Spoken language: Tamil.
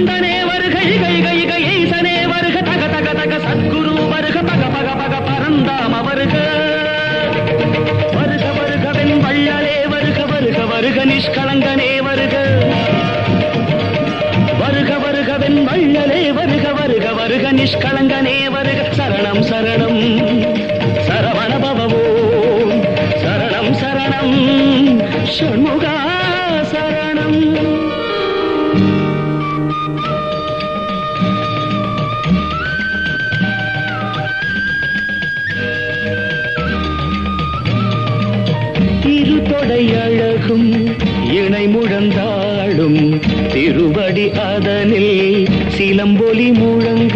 கந்தனே வருக இகை இகை இகை ஈசனே வருக தக தக தக சத்குரு வருக பக பக பக பரந்தாம வருக வருக வருகவென் வள்ளலே வருக வருக வருக நிஷ்களங்கனே வருக வருக வருகவென் வள்ளலே வருக வருக வருக நிஷ்களங்கனே வருக சரணம் சரணம் சரவண பவவோ சரணம் சரணம் ஷண்முகா சரணம். திருத்தொடை அழகும் இணை முழந்தாளும் திருவடி அதனில் சிலம்பொலி முழங்க